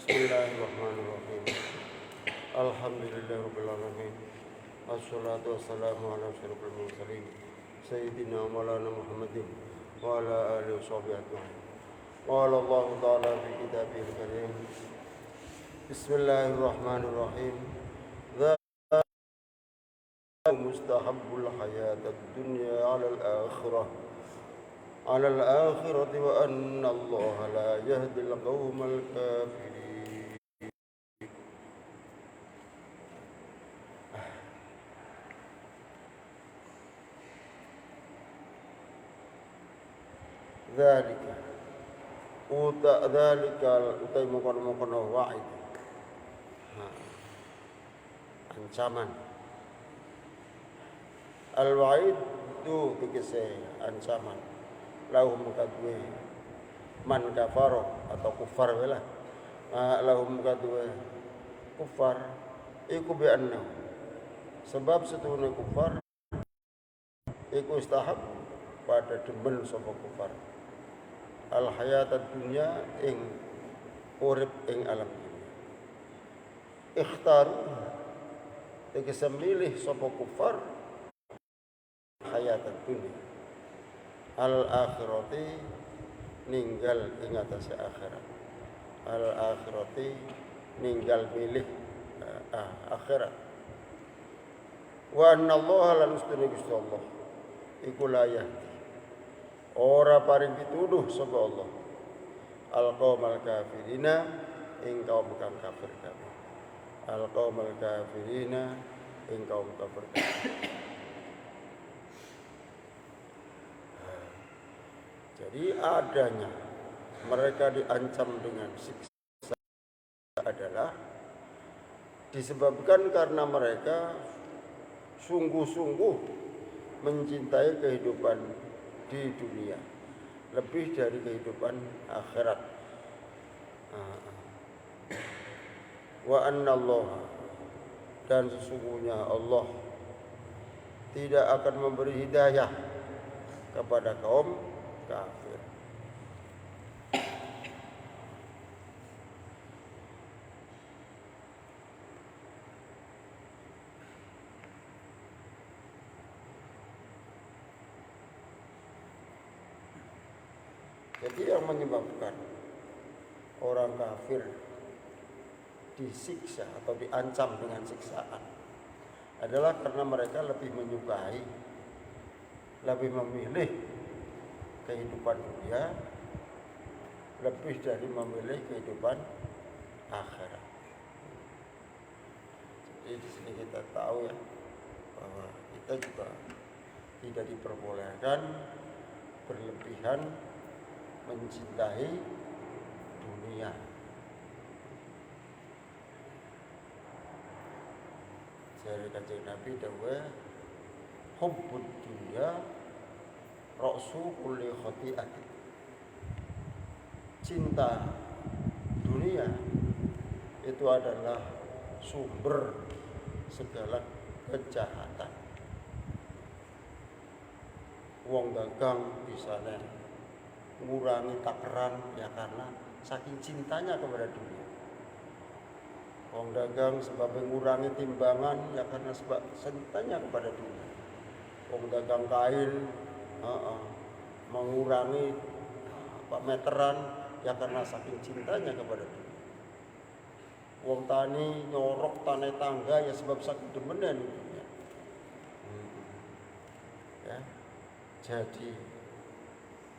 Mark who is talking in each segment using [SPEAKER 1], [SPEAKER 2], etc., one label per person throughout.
[SPEAKER 1] Bismillahirrahmanirrahim. Alhamdulillahirabbil alamin. Wassalatu wassalamu ala asyrofil mursalin sayyidina maulana Muhammadin wa ala alihi washabihi ajmain. Qala Allah ta'ala fi kitabihil karim. Bismillahirrahmanirrahim. Dzalika mustahabbul hayatad dunya 'ala al-akhirati wa anna Allah la yahdil qaumal kafirin. Dzalika utai mukon-mukon wa'id. Ancaman. Al-wa'id itu tegese ancaman. Lahum kadwe man kafaro atau kufar lah. Lahum kadwe kufar iku bi anna. Sebab setune kufar iku istahab pada demen sapa kufar. Al hayatad dunya ing urip ing alam dunya. Ikhtaru tegese milih sapa kufar hayatad dunya. Al akhirati ninggal ing atase akhirat. Al akhirati ninggal milih akhirat. Wa anna Allah lan ustune Gusti Allah iku la yahdi ora paring pituduh sapa Allah al qaumal kafirina ing kaum kang kafir kabeh. Al qaumal kafirina ing kaum kafir kabeh. Jadi adanya mereka diancam dengan siksa adalah disebabkan karena mereka sungguh-sungguh mencintai kehidupan di dunia lebih dari kehidupan akhirat. Wa anna Allah, dan sesungguhnya Allah tidak akan memberi hidayah kepada kaum kafir. Jadi yang menyebabkan orang kafir disiksa atau diancam dengan siksaan adalah karena mereka lebih menyukai, lebih memilih kehidupan dunia lebih dari memilih kehidupan akhirat. Jadi di sini kita tahu ya bahwa kita juga tidak diperbolehkan berlebihan mencintai dunia. Dari kanjeng Nabi dawuh hubbud dunya ra'su kulli khati'atin. Cinta dunia itu adalah sumber segala kejahatan. Wong dagang bisa ngurangi takeran ya karena saking cintanya kepada dunia. Wong dagang sebab mengurangi timbangan ya karena sebab cintanya kepada dunia. Wong dagang kain mengurangi meteran ya karena saking cintanya kepada dunia. Wong tani nyorok tanah tangga ya sebab saking demennya dunia. Ya. Jadi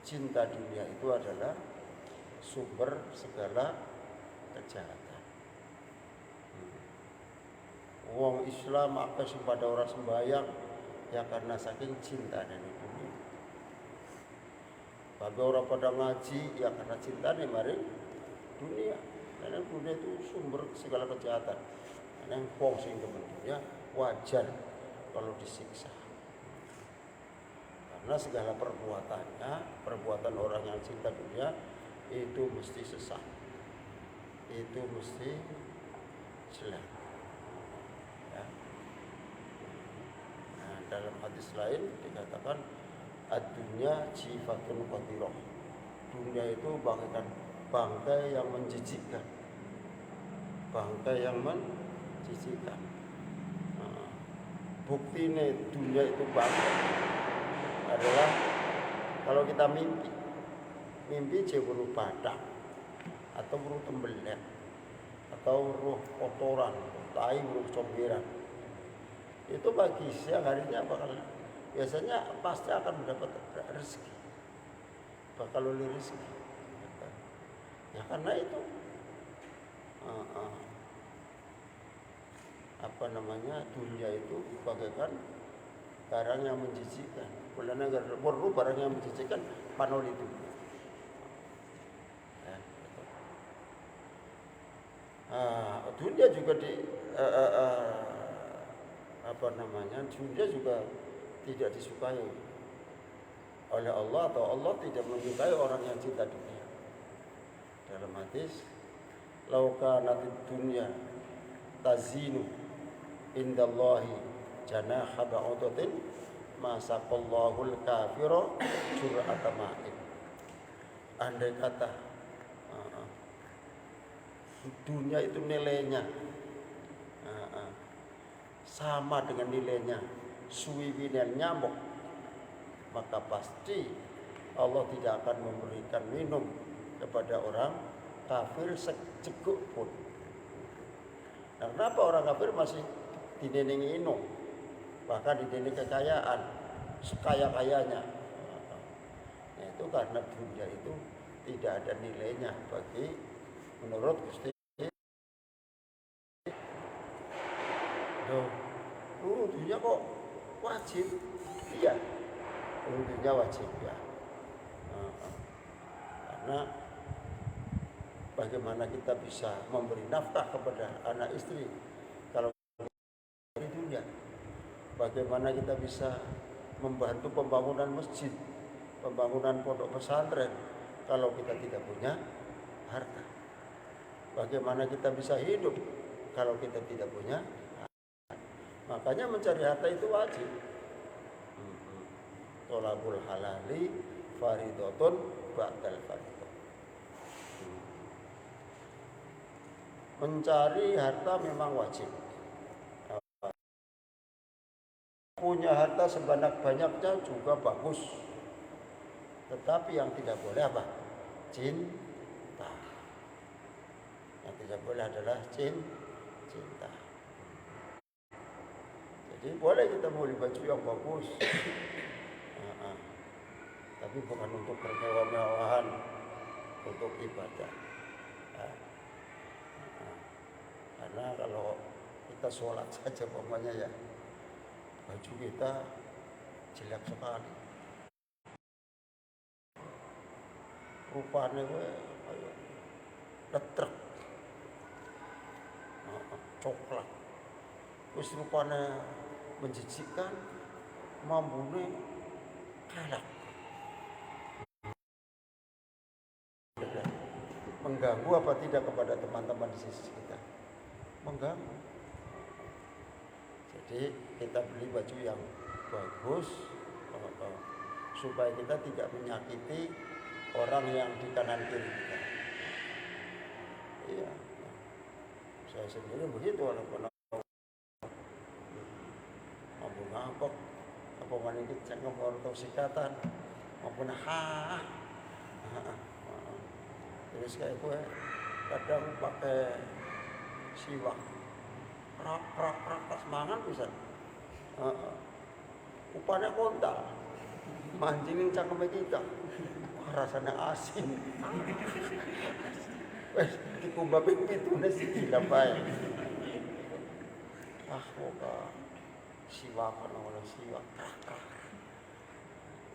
[SPEAKER 1] cinta dunia itu adalah sumber segala kejahatan. Wong Islam akeh sing pada ora sembahyang ya karena saking cinta dengan dunia. Bagi orang pada ngaji ya karena cintanya mari dunia. Karena dunia itu sumber segala kejahatan. Karena wong sing demen dunia wajar kalau disiksa. Karena segala perbuatan orang yang cinta dunia itu mesti sesat, itu mesti jelek. Ya. Nah, dalam hadis lain dikatakan ad-dunya jifatun qadirah. Dunia itu bagaikan bangkai yang menjijikkan. bangkai yang menjijikkan. Bukti ini dunia itu bangkai adalah kalau kita mimpi jeburu badak atau ruh tembelak atau ruh kotoran, tai ruh comberan, itu pagi siang harinya biasanya pasti akan mendapat rezeki, bakal oleh rezeki. Ya karena itu dunia itu bagaikan barang yang menjijikkan. Bulan perlu barang yang menjijikkan panol itu. Ya, gitu. Dunia juga dunia juga tidak disukai oleh Allah, atau Allah tidak menyukai orang yang cinta dunia. Dalam hadis, lauka natid dunya tazinu indallahi janaha ba'udatin masaqallahul kafira jur'ata ma'in. Andai kata dunia itu nilainya sama dengan nilainya suwiwinan nyamuk, maka pasti Allah tidak akan memberikan minum kepada orang kafir seceguk pun. Nah, kenapa orang kafir masih didenengi inung, bahkan didenengi kekayaan sekaya-kayanya? Nah, itu karena dunia itu tidak ada nilainya bagi menurut Gusti. Dunia kok wajib? Iya, dunia wajib ya. Karena bagaimana kita bisa memberi nafkah kepada anak istri kalau di dunia? Bagaimana kita bisa membantu pembangunan masjid, pembangunan pondok pesantren kalau kita tidak punya harta? Bagaimana kita bisa hidup kalau kita tidak punya harta? Makanya mencari harta itu wajib. Tolabul halali faridotun ba'dal faridot. Mencari harta memang wajib. Punya harta sebanyak-banyaknya juga bagus. Tetapi yang tidak boleh apa? Cinta. Yang tidak boleh adalah cinta. Jadi boleh kita beli baju yang bagus, tapi bukan untuk bermewah-mewahan, untuk ibadah. Karena kalau kita sholat saja pokoknya ya, baju kita jelek sekali, rupanya kayak letrek, coklat, wis rupanya menjijikkan, mambune kelak, mengganggu apa tidak kepada teman-teman di sisi kita? Mengganggu. Jadi kita beli baju yang bagus supaya kita tidak menyakiti orang yang di kanan kiri kita. Iya, saya sendiri begitu, walaupun mampu ngambek, apa maningkit cengkok atau sikatan, maupun terus kayak gue kadang pakai siwak, rak pas mangan bisa, upahnya kontal, mancingin cangkeme kita, rasanya asin. Wes dikumbapin pitune sih gila bae. Moga siwak ana siwak.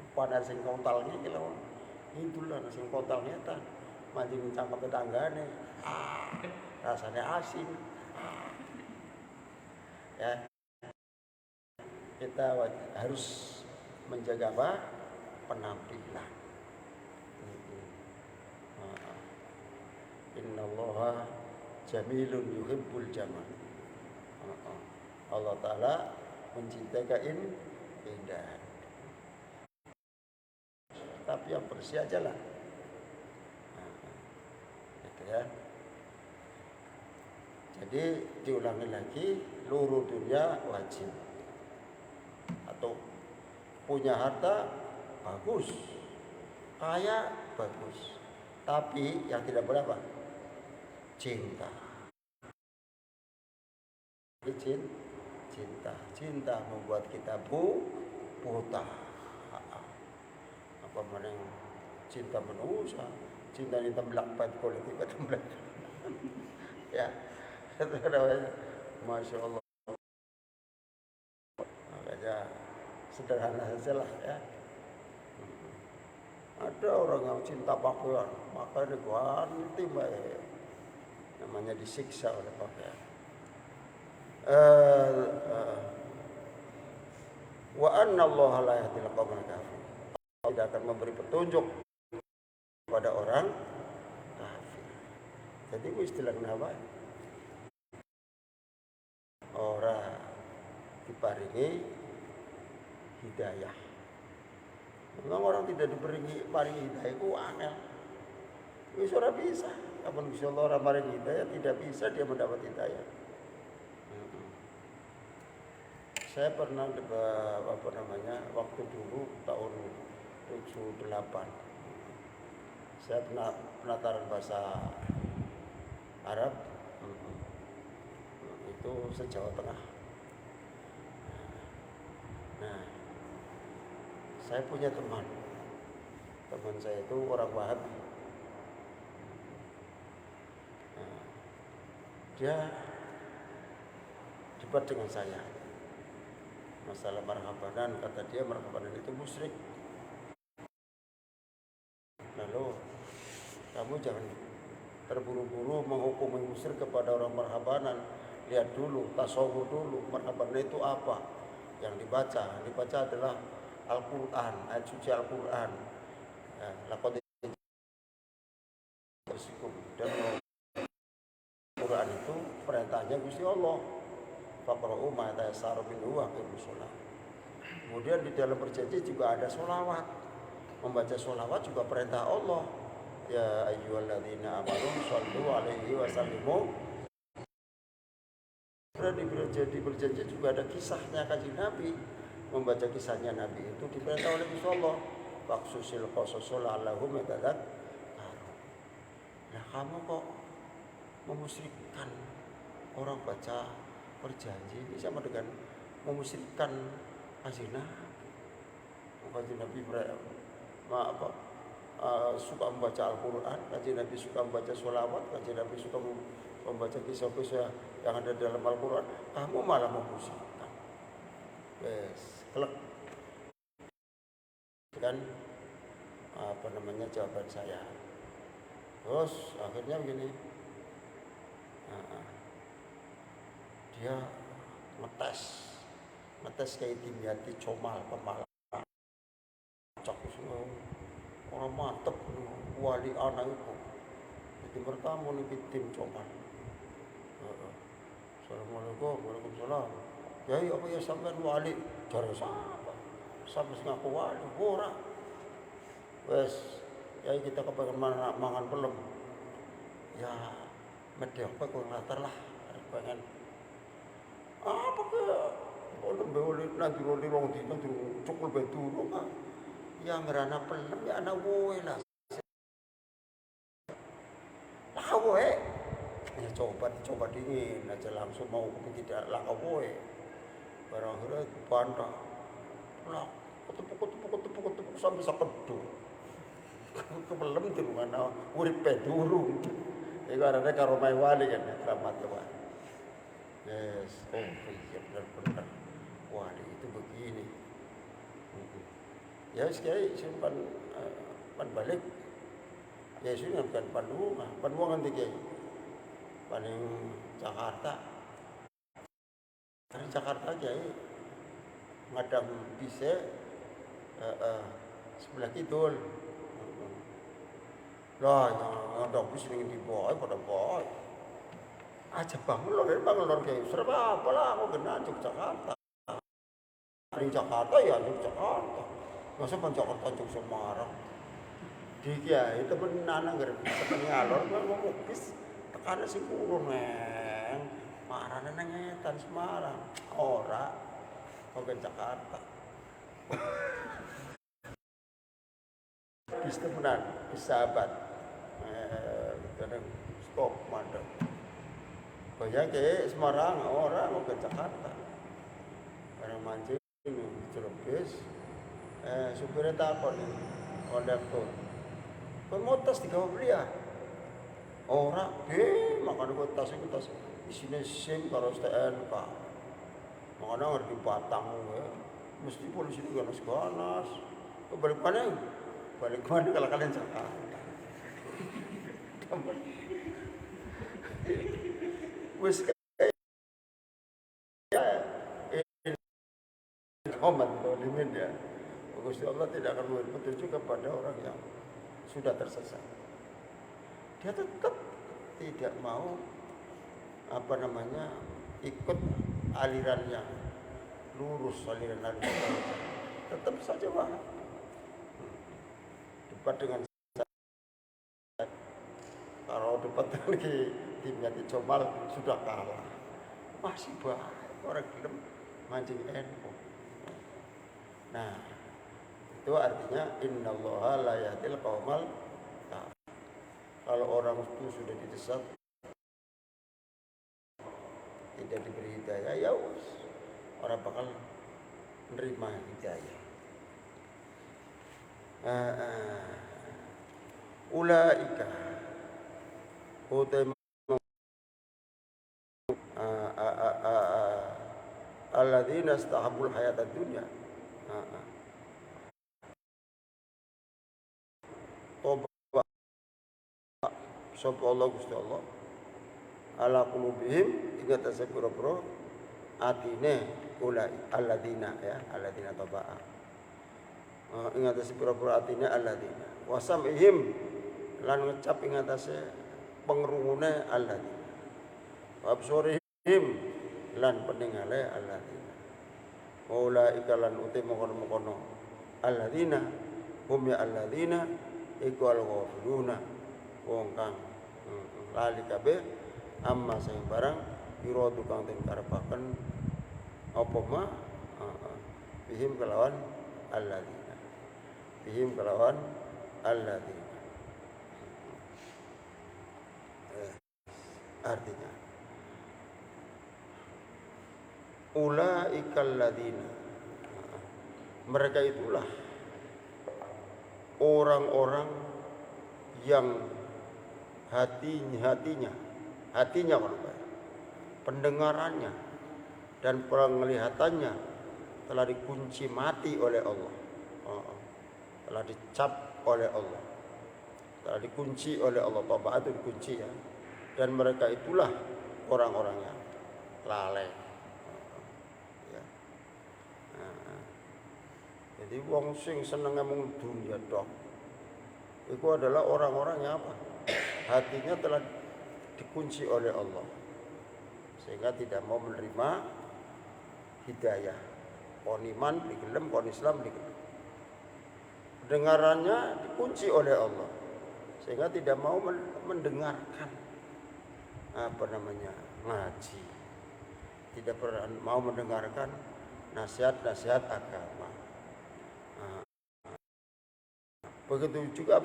[SPEAKER 1] Upahnya sing kontalnya kilo, itulah sing kontalnya ta. Mancing cangkeme tanggane, rasanya asin. Ya, kita harus menjaga apa? Penampilan. Innallaha jamilun yuhibbul jamal. Allah Ta'ala mencintai keindahan. Tapi yang bersih aja lah. Gitu ya. Jadi diulangi lagi, luru dunia wajib. Atau punya harta bagus, kaya bagus. Tapi yang tidak boleh apa? Cinta. Cinta membuat kita buta. Apa mana cinta manusia, cinta ini temblak politik temblak. Ya, itu namanya, masya Allah. Makanya sederhana saja lah ya. Ada orang yang cinta pakaian, makanya ganti baik. Namanya disiksa oleh pakaian. Wa anna Allah la yahdil qaumal kafirin. Tidak akan memberi petunjuk kepada orang kafir. Jadi itu istilah apa? Orang diparingi hidayah. Memang orang tidak diberi paringi hidayah itu angel. Wis ora bisa. Kapan Gusti Allah ora paringi hidayah, tidak bisa dia mendapat hidayah. Saya pernah waktu dulu tahun 78. Saya pernah penataran bahasa Arab. Itu se-Jawa Tengah. Nah, saya punya teman saya itu orang Wahabi. Nah, dia debat dengan saya masalah marhabanan. Kata dia marhabanan itu musyrik. Lalu kamu jangan terburu-buru menghukumi musyrik kepada orang marhabanan. Lihat dulu, tasawuf dulu, marhabanan itu apa yang dibaca. Yang dibaca adalah Al-Quran, ayat suci Al-Quran. Ya, laqad dan Al-Quran itu perintahnya Gusti Allah. Faqra'u ma tayassara minhu wa aqimus shalah. Kemudian di dalam perjanjian juga ada sholawat. Membaca sholawat juga perintah Allah. Ya ayyuhalladzina amanu shollu alaihi wa sallimu. Di perjanjian juga ada kisahnya Kanjeng Nabi. Membaca kisahnya Nabi itu diperintah oleh Gusti Allah. Waqsusil qasasul allahum yatadak. Nah, kamu kok memusyrikkan orang baca perjanjian? Ini sama dengan memusyrikkan Kanjeng Nabi. Kanjeng Nabi suka membaca Al-Quran, Kanjeng Nabi suka membaca sholawat, Kanjeng Nabi suka membaca kisah-kisah yang ada dalam Al-Quran. Kamu malah memusyrikkan. Yes, kelak. Kan jawaban saya. Terus akhirnya begini. Dia ngetes kayak Dimyati Comal Pemalang. Cak semua orang mantep wali anak itu. Jadi pertama nih tim Comal. Assalamualaikum, waalaikumsalam. Ya apa ya sampean wali? Cara siapa? Sampai ngaku wali, ora. Wes, ya kita kepengen mangan pelem. Ya, medhe apa kok ngater lah, pengen. Apa ke? Boleh nanti rong dino cukul beturu kan. Ya ngerana pelem ya ana woe lah. Lah woe. Ya coba dingin aja langsung mau tidak lah woe. Barang akhirnya bantah. Lah, ketepuk sampai sekedul. Kebelem di mana urip durung. Iku arane karo mai wali kan selamat Tuhan. Yes, iya benar. Wali itu begini. Ya sekali simpan balik. Ya sudah bukan Panduang nanti kayak paling Jakarta. Dari Jakarta aja ngadam bisa sebelah kidul. Lah yang ngadam bisa ingin dibawa pada boy. Aja bangun lor kayak serba apalah aku kena Jakarta. Dari Jakarta ya Jakarta. Masa Jakarta Jog Semarang. Dia itu benar nggak bisa ngalor mau bis tekanan sih kurang neng. marane nang Ngetan Semarang. Ora kok ke Jakarta. Bis temenan, bis sahabat. Kadang stop mandek. Banyak ke Semarang, orang mau ke Jakarta. Barang mancing, celuk bis. Supirnya takut nih, kondektur. Kau mau tas di kamar beli ya? Orang, makan gue tas isinya SIM karo STNK. Makanya ngerti Batang gue. Mesti polisi itu ganas-ganas. Balik mana? Balik mana kalau kalian Jakarta? Wis Muhammad dolimin ya. Gusti Allah tidak akan memberi petunjuk kepada orang yang sudah tersesat. Dia tetap tidak mau ikut alirannya lurus aliran tetap saja wahab. Debat dengan kalau debat lagi timnya di Comal sudah kalah, masih banyak orang gelem mancing NU. Nah, itu artinya innallaha la yahdil qaumal kafir. Kalau orang itu sudah didesak tidak diberi hidayah, ya orang bakal menerima hidayah. Ulaika alladzina istahabul hayatad dunya. Toba sapa Allah Gusti Allah ala qulubihim ingat asapura-pura atine ulai alladzina ya alladzina toba ingat asapura-pura atine alladzina wasamihim lan ngecap ing atase pengrungune alladzina wabsurihim lan peningale alladzina ulaika lan uti mongkon-mongkono alladzina hum ya alladzina iku al-ghafiluna wong kang lali kabeh amma sing barang iradu kang den karepaken apa ma bihim kelawan alladzina artinya ulaikal ladzina mereka itulah orang-orang yang hatinya pendengarannya dan penglihatannya telah dikunci mati oleh Allah, telah dicap oleh Allah, telah dikunci oleh Allah. Toba itu dikunci ya, dan mereka itulah orang-orang yang lalai. Jadi wong sing seneng ngomong dunia dok, itu adalah orang-orang yang apa? Hatinya telah dikunci oleh Allah, sehingga tidak mau menerima hidayah. Kon iman digelem, kon Islam digelem. Pendengarannya dikunci oleh Allah, sehingga tidak mau mendengarkan ngaji, tidak mau mendengarkan nasihat-nasihat agama. Begitu juga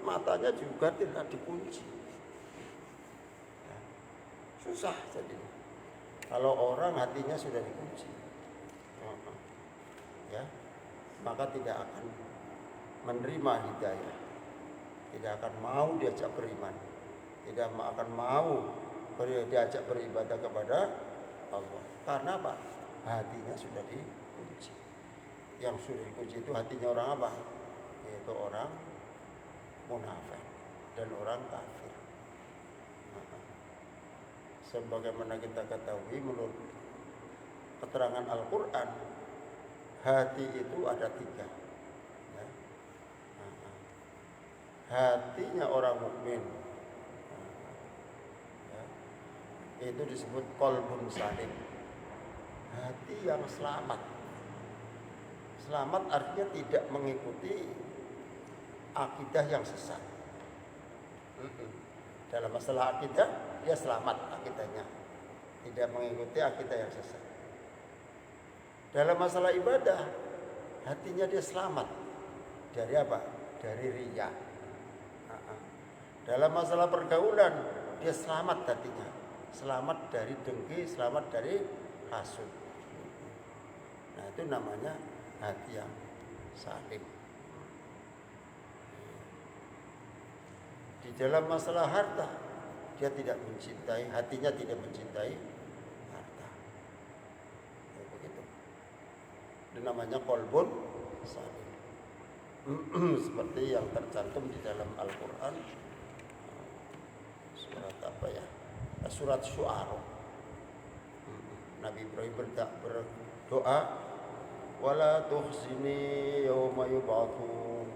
[SPEAKER 1] matanya juga tidak dikunci. Susah jadi. Kalau orang hatinya sudah dikunci, ya, maka tidak akan menerima hidayah, tidak akan mau diajak beriman, tidak akan mau diajak beribadah kepada Allah. Karena apa? Hatinya sudah dikunci. Yang sudah dikunci itu hatinya orang apa? Yaitu orang munafik dan orang kafir. Sebagaimana kita ketahui menurut keterangan Al-Quran, hati itu ada 3 ya. Hatinya orang mukmin ya, itu disebut qalbun salim, hati yang selamat. Selamat artinya tidak mengikuti akidah yang sesat. Dalam masalah akidah dia selamat akidahnya, tidak mengikuti akidah yang sesat. Dalam masalah ibadah, hatinya dia selamat dari apa? Dari riya. Dalam masalah pergaulan, dia selamat hatinya, selamat dari dengki, selamat dari hasud. Nah, itu namanya hati yang salim. Di dalam masalah harta, dia tidak mencintai, hatinya tidak mencintai harta. Ya, begitu. Itu namanya qalbun salim. Seperti yang tercantum di dalam Al-Quran, surat apa ya? Surat Syu'ara. Nabi Ibrahim berdoa, wala tuhzini yauma yub'atsun.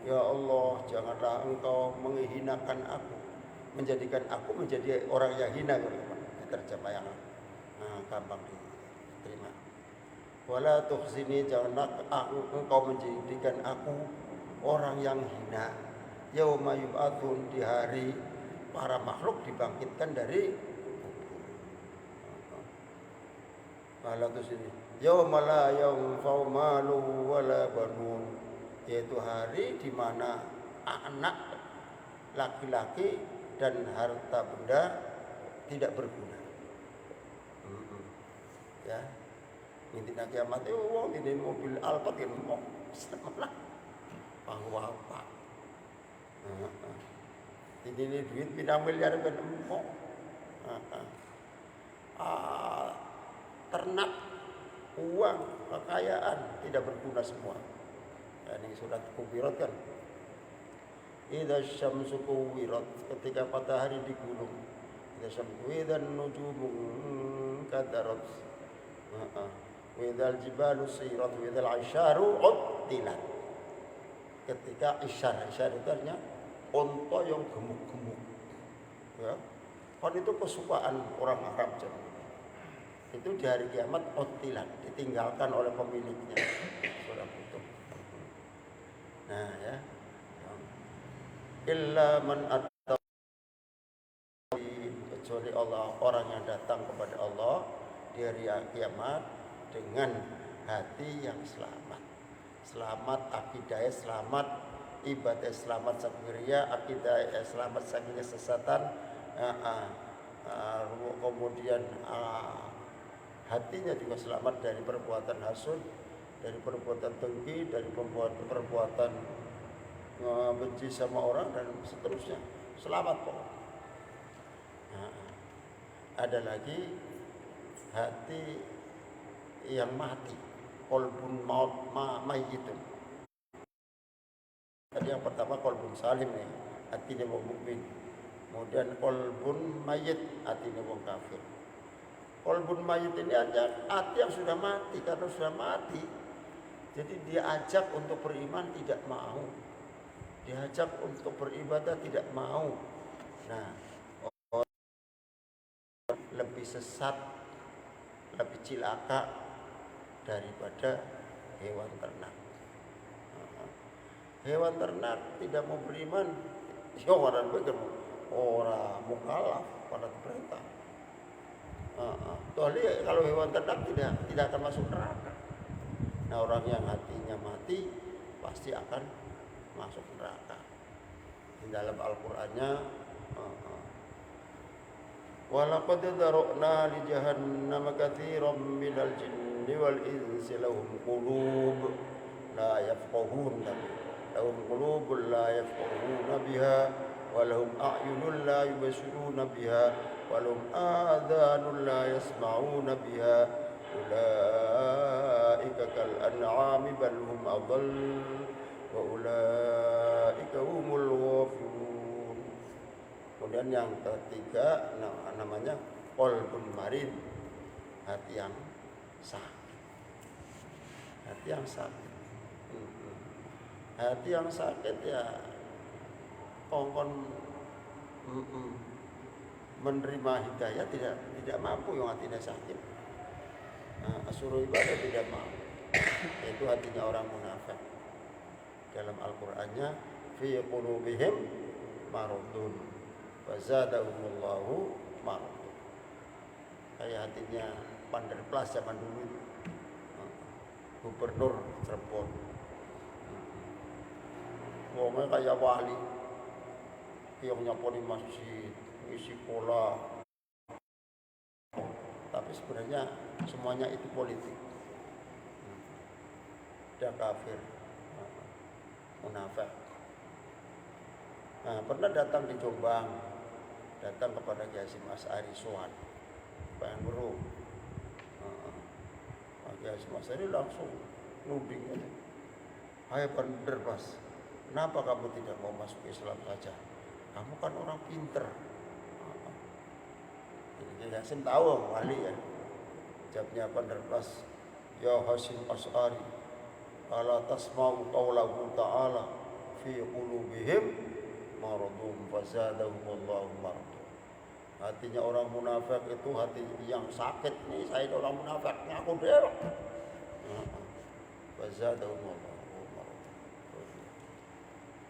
[SPEAKER 1] Ya Allah, janganlah engkau menghinakan aku, menjadikan aku menjadi orang yang hina. Terjemah yang gampang diterima. Wala tuhzini, janganlah engkau menjadikan aku orang yang hina. Yauma yub'atsun, di hari para makhluk dibangkitkan dari kubur. Wala tuhzini yauma la yanfa'u malu wala banun, yaitu hari di mana anak laki-laki dan harta benda tidak berguna. Ya, intinya kiamat itu wong ini mobil Alphard yang mau semalah bahwa apa? Ini duit pindah miliar ben empok. Ternak, uang, kekayaan tidak berguna semua. Ini surat Kuwirat kan. Idza syamsu kuwirat, ketika matahari digulung. Idza syamsu idzan nujumu kadarat. Wa idzal jibalu sirat, wa idzal isyaru uttilat. Ketika isyar itu artinya unta yang gemuk-gemuk. Ya. Kan itu kesukaan orang Arab zaman. Itu di hari kiamat uttilat, ditinggalkan oleh pemiliknya. Sudah putus. Nah, ya. Illa man atta, kecuali Allah, orang yang datang kepada Allah di hari kiamat dengan hati yang selamat. Selamat akidahnya, selamat ibadah, selamat saking riya, akidahnya selamat saking kesesatan, kemudian hatinya juga selamat dari perbuatan hasud, dari perbuatan dengki, dari perbuatan benci sama orang dan seterusnya. Selamat pokoknya. Ada lagi hati yang mati, qalbun mayyitun. Tadi yang pertama qalbun salim nih, hatinya wong mukmin. Kemudian qalbun mayyit, hatinya wong kafir. Qalbun mayyit ini aja hati yang sudah mati, karena sudah mati. Jadi dia ajak untuk beriman tidak mau. Diajak untuk beribadah tidak mau. Nah, lebih sesat, lebih cilaka daripada hewan ternak. Hewan ternak tidak mau beriman, ya orang mukallaf pada perintah. Tohli kalau hewan ternak tidak akan masuk neraka. Nah, orang yang hatinya mati pasti akan masuk neraka. Di dalam Al-Qur'annya, walaqad dara'na li jahannama katsiran minal jinni wal insi lahum qulub la yafqahuna biha wa lahum a'yunun la yubsiruna biha wa lahum adhanun la yasma'una biha ulaika kal an'ami bal hum adall wa ulaika humul ghafilun. Kemudian yang ketiga namanya qalbun marid, hati yang sakit. Hati yang sakit. Hati yang sakit ya kongkon menerima hidayah tidak mampu, yang hatinya sakit. Suruh ibadah tidak mau. Itu hatinya orang munafik. Dalam Al-Qur'annya fi qulubihim maradun wa zadahumullahu maradun. kayak hatinya Panderplas zaman dulu itu. Gubernur Cirebon. Wongnya kayak wali, yang nyaponi masjid, ngisi pola. Tapi sebenarnya semuanya itu politik. Dia kafir, munafik. Nah, pernah datang di Jombang, datang kepada Kiai Hasyim Asy'ari Sowan, pengen weruh. Kiai Hasyim Asy'ari langsung nuding aja. Hai Panderplas, kenapa kamu tidak mau masuk Islam saja? Kamu kan orang pinter. Jadi Kiai Hasyim tahu wali ya. Jawabnya Panderplas, ya Hasyim Asy'ari, ala tasma'u qawlahu ta'ala fi qulubihim maradun fazadahumullahu marad. Hatinya orang munafik itu hati yang sakit nih, saya orang munafik ngaku deh. Fazadahumullahu marad.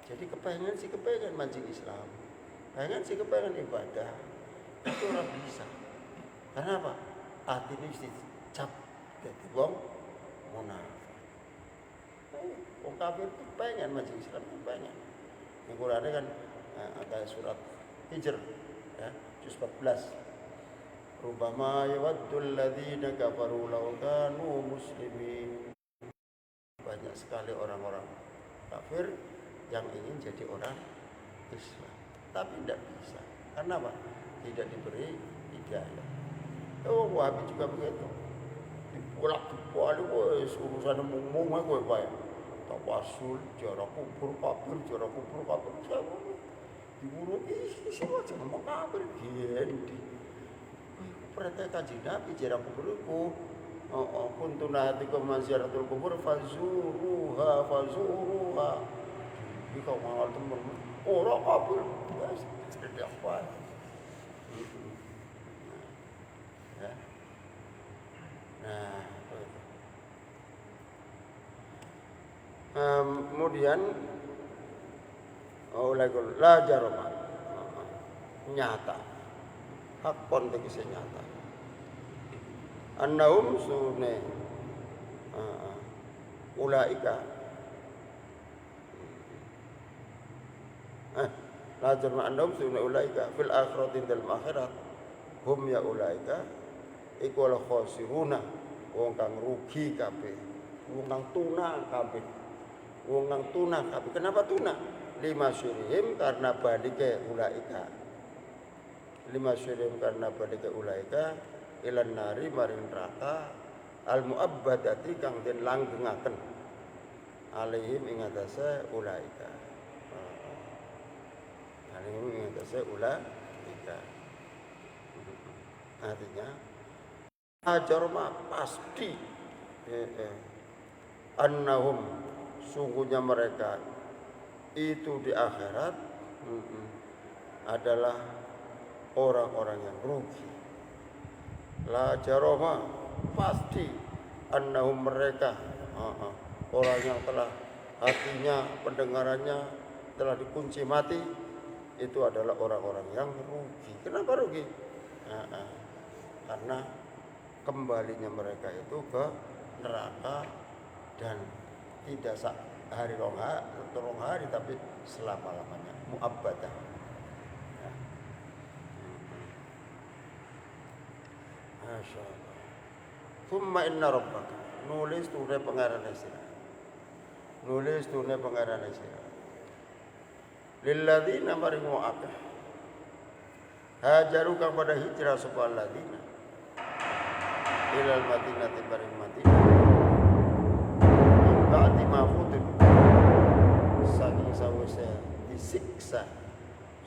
[SPEAKER 1] Jadi kepengen mancing Islam, kepengen ibadah, itu orang bisa. Karena apa? Hati ini dicap jadi wong munafik. Wong kafir itu pengen mancing Islam, pengen. Yang Qurannya kan ada surat Hijr ya, juz 14. Rubama yawaddul ladzina kafaru law kanu muslimin. Banyak sekali orang-orang kafir yang ingin jadi orang Islam, tapi tidak bisa. Karena apa? Tidak diberi hidayah. Oh, Wahabi juga begitu. Dipolak-dipalik wis urusan umum kowe bae. Tawasul, jarak kubur kafir. Dibunuh semua jangan mau kafir gini. Perintah Kanjeng Nabi jarak kubur iku kuntuna hatikum maziaratul kubur fazuruha. Iki kok malah temen ora kafir. Wis tidak apa. Ya. Nah, kemudian la jarama nyata hakon tegese nyata annahum sunne ulaika la jarama annahum sunne ulaika fil akhirati dalam akhirat hum ya ulaika iku al khosiruna wong kang rugi kabeh wong kang tuna kabeh. Kenapa tuna? Lima syurihim karena badike ulaika. Ilan nari maring neraka al muabbadati kang den langgengaken alaihim ing atase ulaika. Artinya ajar mah pasti annahum sungguhnya mereka itu di akhirat adalah orang-orang yang rugi. La jaroma pasti annahum mereka orang yang telah hatinya, pendengarannya telah dikunci mati, itu adalah orang-orang yang rugi. Kenapa rugi? Karena kembalinya mereka itu ke neraka dan tidak hari rong hari tapi selama-lamanya muabbadah. Masya Allah. Thumma inna rabbaka nulis tune pengarane sira. Lilladzina maring akeh hajaru kang pada hijrah sapa alladzina ilal madinati maring Madinah ba'di ma futun saking sawise disiksa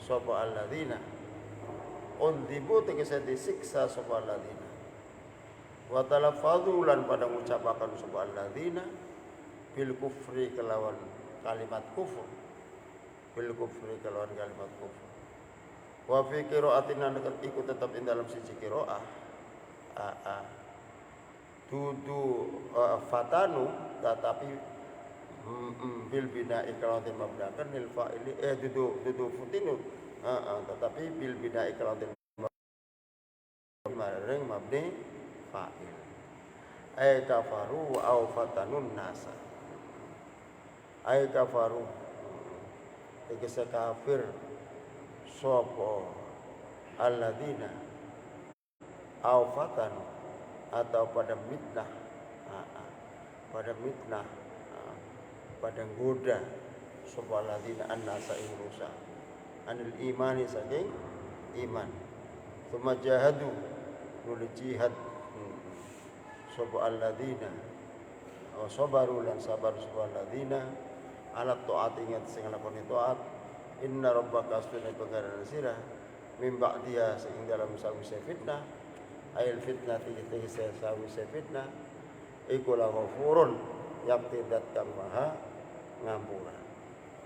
[SPEAKER 1] sapa alladzina undibu tegese disiksa sapa alladzina wa talafadhu lan pada ngucapaken sapa alladzina bil kufri kelawan kalimat kufur wa fi qira'atin ikut tetap ing dalam siji qira'ah dudu fatanu tetapi bil bina'i kalawan mabdakan lil fa'ili dudu futinu tetapi bil bina'i kalawan maring mabni fa'il. Ay kafaru au fatanun nasa. Ay kafaru tegese kafir sapa alladzina au fatanu atau pada mitnah pada mitnah pada goda sapa alladzina annasa ing rusa anil imani saking iman tsumma jahadu nul jihad sapa alladzina wa sabaru lan sabar sapa alladzina ala taat ingat sing lakoni taat inna rabbaka astuna pengaran sirah mim ba'diha sing dalam sawise fitnah ayil fitnah tegese sawise fitnah iku la ghafurun yakti dat kang maha ngapura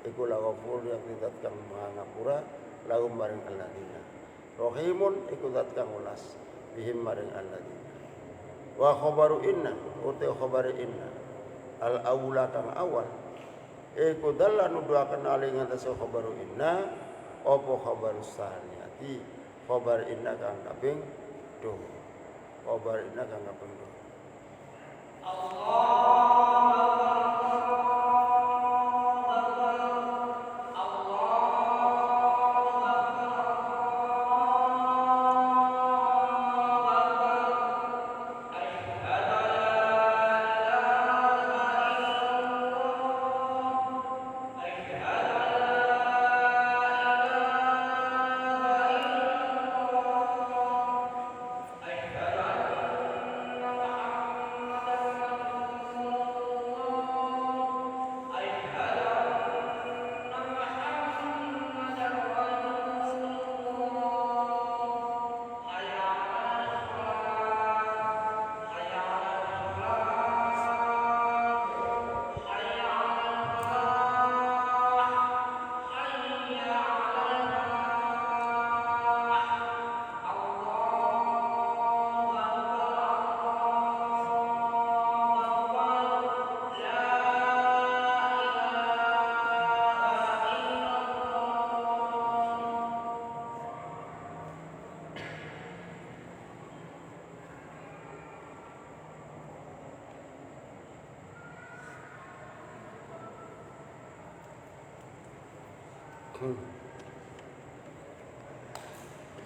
[SPEAKER 1] iku la ghafur yakti dat kang maha ngapura lahum maring alladzina rahimun iku dat kang ulas bihim maring alladzina wa khabaru inna uti khabari inna al awla kang awal iku dalla nuduhaken ali ngatasi khabaru inna apa khabaru saniyati khabar inna kang kaping 2 khabar inna kang kaping 2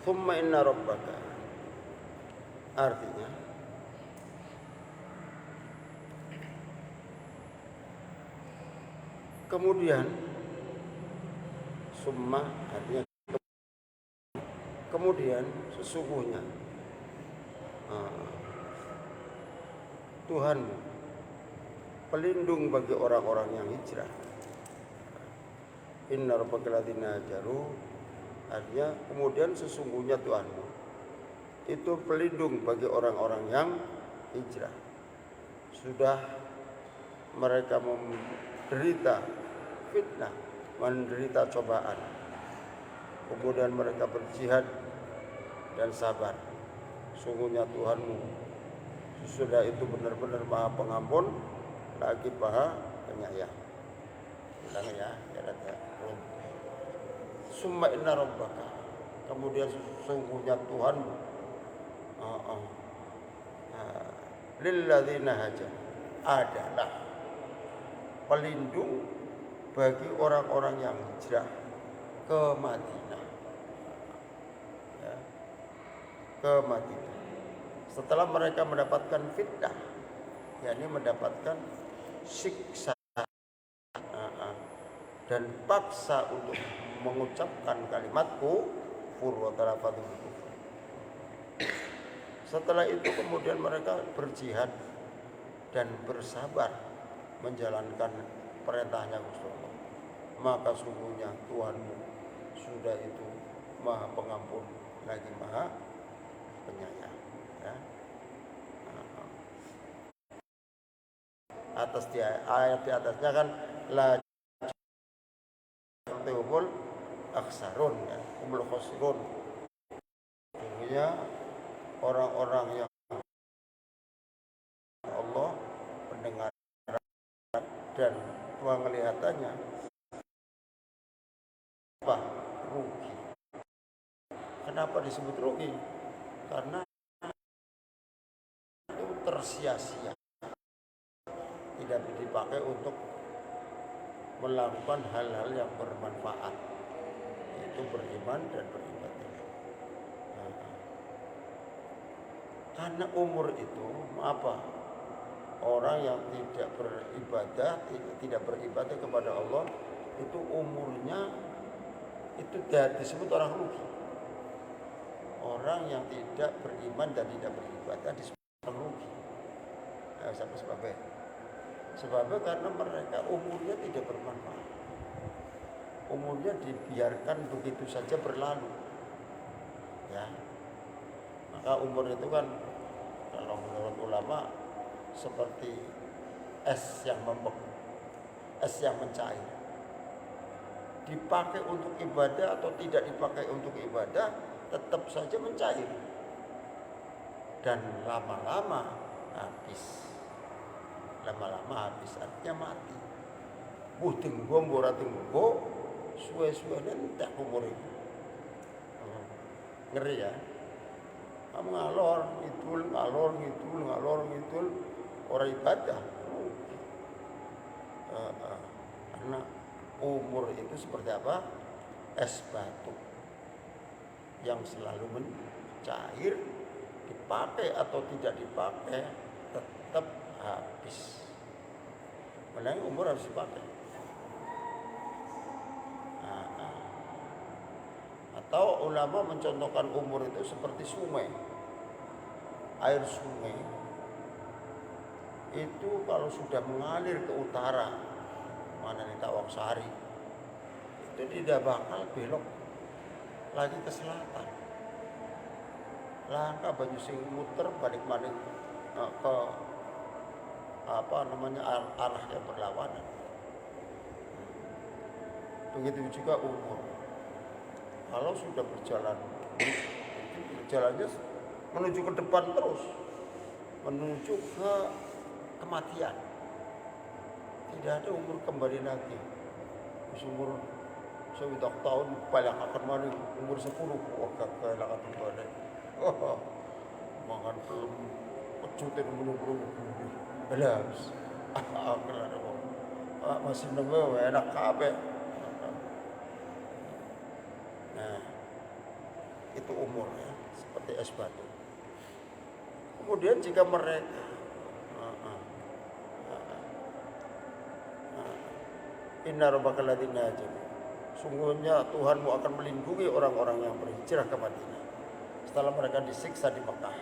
[SPEAKER 1] Thumma inna rabbaka artinya kemudian summa artinya kemudian sesungguhnya Tuhanmu pelindung bagi orang-orang yang hijrah. Inna rabbaka ladzina hajaru artinya kemudian sesungguhnya Tuhanmu itu pelindung bagi orang-orang yang hijrah. Sudah mereka menderita fitnah, menderita cobaan, kemudian mereka berjihad dan sabar. Sungguhnya Tuhanmu sesudah itu benar-benar Maha Pengampun lagi Maha Penyayang. Ulang ya, Summa inna rabbaka kemudian sesungguhnya Tuhanmu lilladzina hajar adalah pelindung bagi orang-orang yang hijrah ke Madinah ya, ke Madinah setelah mereka mendapatkan fitnah yakni mendapatkan siksa dan paksa untuk mengucapkan kalimatku kufur wa talafadzul kufur. Setelah itu kemudian mereka berjihad dan bersabar menjalankan perintahnya Gusti Allah. Maka sungguhnya Tuhanmu sudah itu Maha Pengampun lagi Maha Penyayang ya. Atas ayat di atasnya kan la humul aksarun ya, humul khosirun. Sungguhnya orang-orang yang Allah pendengar dan penglihatannya apa? Rugi. Kenapa disebut rugi? Karena tersia-sia, tidak dipakai untuk melakukan hal-hal yang bermanfaat, yaitu beriman dan beribadah. Karena umur itu apa? Orang yang tidak beribadah kepada Allah itu umurnya itu disebut orang rugi. Orang yang tidak beriman dan tidak beribadah disebut orang rugi. Sampai sebabnya karena mereka umurnya tidak bermanfaat. Umurnya dibiarkan begitu saja berlalu. Ya. Maka umur itu kan kalau menurut ulama seperti es yang membeku, es yang mencair. Dipakai untuk ibadah atau tidak dipakai untuk ibadah, tetap saja mencair. Dan lama-lama habis. Lama-lama habis, artinya mati. Tenggo, mbora tenggo, suwe-suwe entek umur itu. Ngeri ya. Kamu ngalor ngidul, orang ibadah. Karena umur itu seperti apa? Es batu yang selalu mencair, dipakai atau tidak dipakai tetap habis. Makanya umur harus dipakai. Atau ulama mencontohkan umur itu seperti sungai. Air sungai itu kalau sudah mengalir ke utara, mana nih Tawang Sari, itu tidak bakal belok lagi ke selatan. Langkah banyu sing muter balik-balik ke arah yang berlawanan. Begitu juga umur. Kalau sudah berjalannya menuju ke depan terus, menuju ke kematian. Tidak ada umur kembali lagi. Umur 1 tahun balik akan mana umur 10 kagak akan kembali. Makan belum pecutin belum belas. Masih nunggu enak kabeh. Nah, itu umurnya seperti es batu. Kemudian jika mereka inna rabbaka ladzi najim, sungguhnya Tuhanmu akan melindungi orang-orang yang berhijrah ke Madinah setelah mereka disiksa di Mekah.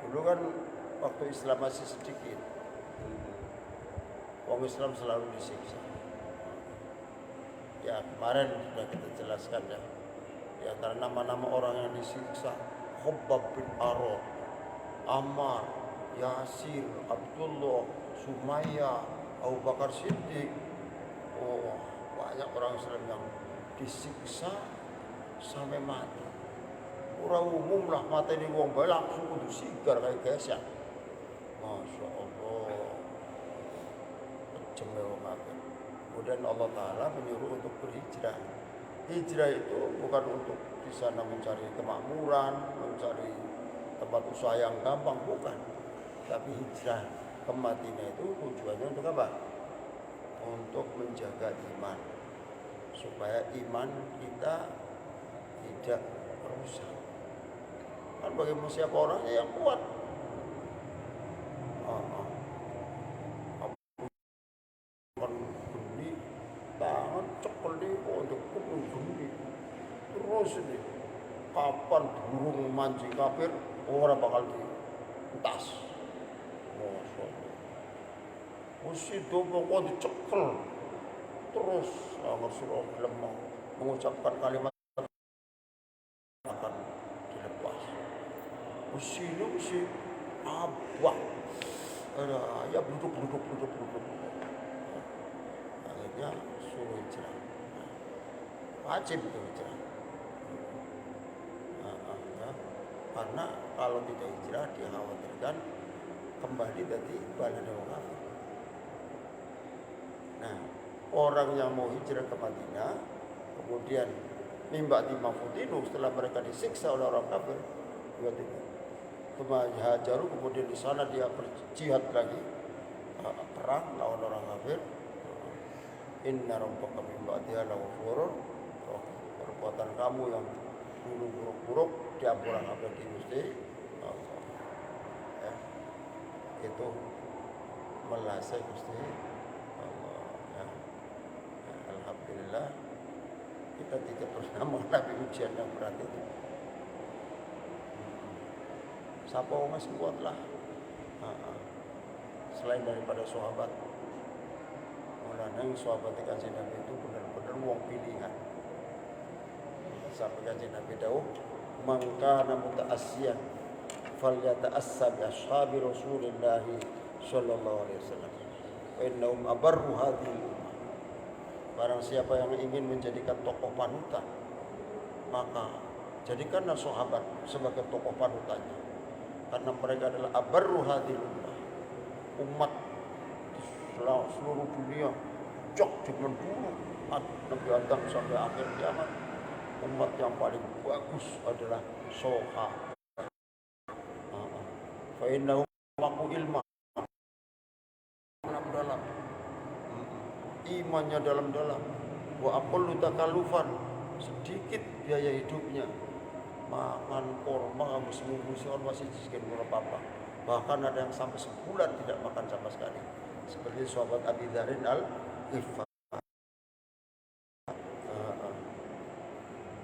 [SPEAKER 1] Dulu kan waktu Islam masih sedikit, orang Islam selalu disiksa. Ya kemarin sudah kita jelaskan ya. Di antara nama-nama orang yang disiksa, Khabbab bin Arad, Ammar, Yasir, Abdullah, Sumayyah, Abu Bakar Siddiq. Oh, banyak orang Islam yang disiksa sampai mati. Orang umum lah mati di wong bae langsung kudu sigar kayak gesek. Masya Allah. Kejam wong akeh. Kemudian Allah Ta'ala menyuruh untuk berhijrah. Hijrah itu bukan untuk di sana mencari kemakmuran, mencari tempat usaha yang gampang, bukan. Tapi hijrah ke Madinah itu tujuannya untuk apa? Untuk menjaga iman, supaya iman kita tidak rusak. Kan bagaimana siapa orangnya yang kuat? Tangan cekel nih untuk geni terus ini kapan burung mancing kafir orang bakal dientas. Masya Allah. Mesti pokoknya dicekel terus Rasulullah lemah mengucapkan kalimat akan dilepas. Mesti abah ya duduk. Akhirnya suruh hijrah. Wajib itu hijrah. Karena kalau tidak hijrah dikhawatirkan kembali dari balada wong kafir. Nah, orang yang mau hijrah ke Madinah kemudian nimba di Mafutinu setelah mereka disiksa oleh orang kafir, hajaru, kemudian di sana dia berjihad lagi, perang lawan orang kafir. Inna rabbaka min ba'diha laghafurur rahim. Perbuatan kamu yang dulu buruk-buruk diampuni oleh Gusti Allah. Ya, itu melasai Gusti Allah. Ya. Ya, alhamdulillah kita tidak pernah menghadapi ujian yang berat itu. Sapa mas kuatlah. Selain daripada sahabat, mulanya sahabat Kanjeng Nabi itu benar-benar wong pilihan. Sampai Kanjeng Nabi dawuh, "Man kana muta'assiyan falyata'assa bi ashabi Rasulillah sallallahu alaihi wasallam. Wa innahum abarru hadhihi ummah." Barang siapa yang ingin menjadikan tokoh panutan, maka jadikanlah sahabat sebagai tokoh panutannya. Karena mereka adalah abarru hadhihi ummah. Umat seluruh dunia jok zaman dulu Nabi Adam sampai akhir kiamat, umat yang paling bagus adalah sahabat. Fa innahu maqu ilma, dalam imannya dalam-dalam, wa aqallu takallufan, sedikit biaya hidupnya, makan kurma seminggu sehari masih sedikit berapa, bahkan ada yang sampai sebulan tidak makan sama sekali, seperti sahabat Abi Dzarin al-Ghifari.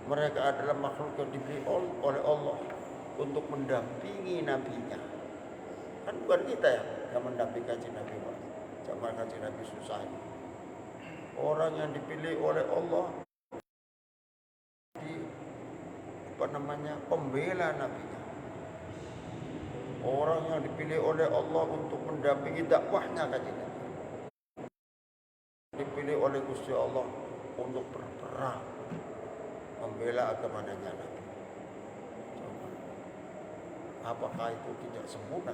[SPEAKER 1] Mereka adalah makhluk yang dipilih oleh Allah untuk mendampingi nabinya. Kan bukan kita yang mendampingi Kanjeng Nabi. Zaman Kanjeng Nabi susah ini. Orang yang dipilih oleh Allah di pembela nabinya. Orang yang dipilih oleh Allah untuk mendampingi dakwahnya Kanjeng Nabi. Dipilih oleh Gusti Allah untuk berperang membela agamanya Nabi. Apakah itu tidak sempurna?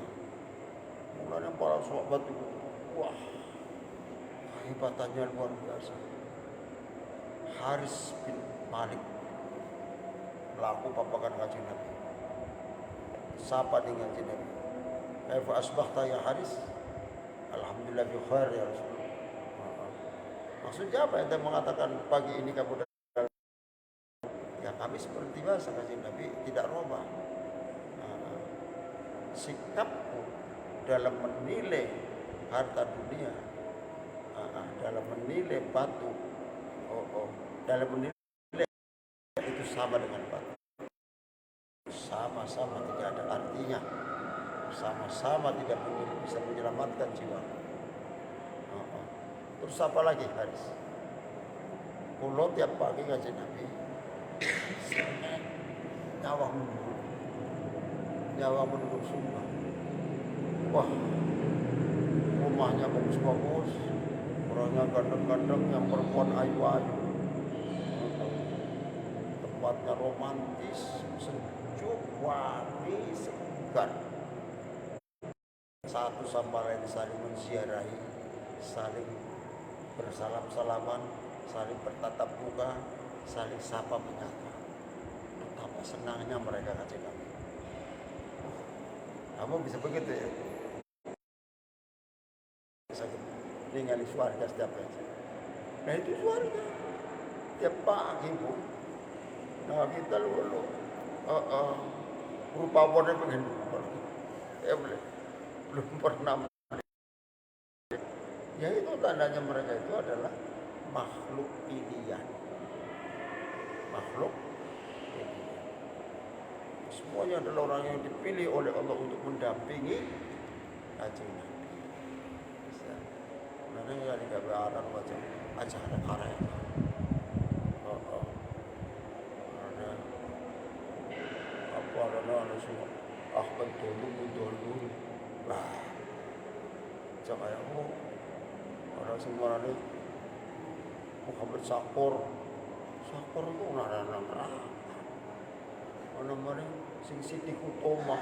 [SPEAKER 1] Mulanya para sahabat itu, wah, kehebatannya luar biasa. Haris bin Malik melaku papakan Kanjeng Nabi. Sapa dengan Kanjeng Nabi. Kaifa asbahta ya Haris? Alhamdulillah bi khair ya Rasulullah. Maksudnya apa yang mengatakan pagi ini kamu datang? Ya kami seperti biasa Kanjeng Nabi, tidak robah. Sikapku dalam menilai harta dunia, dalam menilai batu, dalam menilai itu sama dengan batu, sama-sama tidak ada artinya, sama-sama tidak bisa menyelamatkan jiwa. Terus apa lagi Haris? Kulo tiap pagi Kanjeng Nabi nyawa menunggu sunnah. Wah, rumahnya bagus-bagus, orangnya ganteng-ganteng, yang perempuan ayu-ayu, tempatnya romantis, sejuk, wangi, segar. Satu sama lain saling menziarahi, saling bersalam-salaman, saling bertatap muka, saling sapa menyapa. Betapa senangnya mereka Kanjeng Nabi. Kamu bisa begitu ya? Ningali suarga setiap hari. Nah itu suarga tiap pagi Bu. Nah kita lu rupa warna begini. Ya belum pernah. Ya itu tandanya mereka itu adalah makhluk pilihan. Makhluk pilihan. Semuanya adalah orang yang dipilih oleh Allah untuk mendampingi Kanjeng Nabi. Mana yang digambarkan macam acara karya. Ada apa ada semua Ahmad dulu. Lah, cakap orang semua ada Muhammad Sakur itu nara. Mana mana sing Siti Kutoma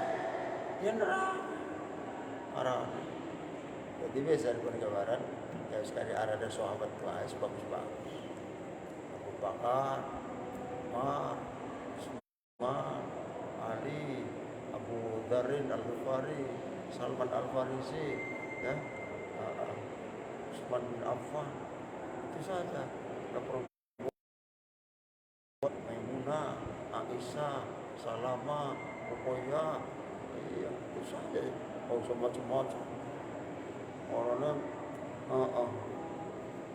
[SPEAKER 1] ya arah. Jadi biasa bergambaran ya sekali ada sahabat bagus Abu Bakar, Umar, Utsman, Ali, Abu Abu Dharin Al-Ghifari, Salman Al-Farisi, ya, Utsman bin Affan, itu saja. Maimunah, Aisyah, Salama, Ruqayyah, iya, itu saja. Nggak usah macam-macam. Orangnya,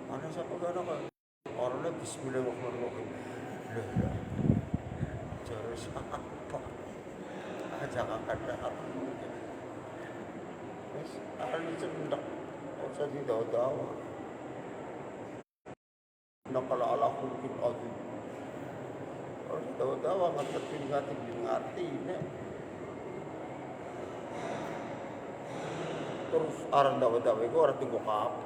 [SPEAKER 1] ada siapa kan? Orangnya Bismillahirrahmanirrahim. Terus apa? Jangan ada apa. Terus akan dicendak. Nggak usah didawa-dawa. Nakala ala khulqin azim. Kalau didawa-dawa ngerti nih. Terus orang dawa-dawa itu orang tunggu apa?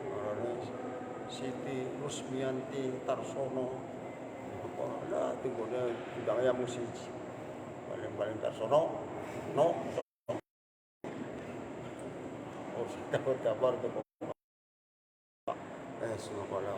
[SPEAKER 1] Orangnya Siti Rusmianti Tarsono. Lah tinggalnya bidangnya musisi. Paling Tarsono. No. Oh, dapat kabar tuh. Semoga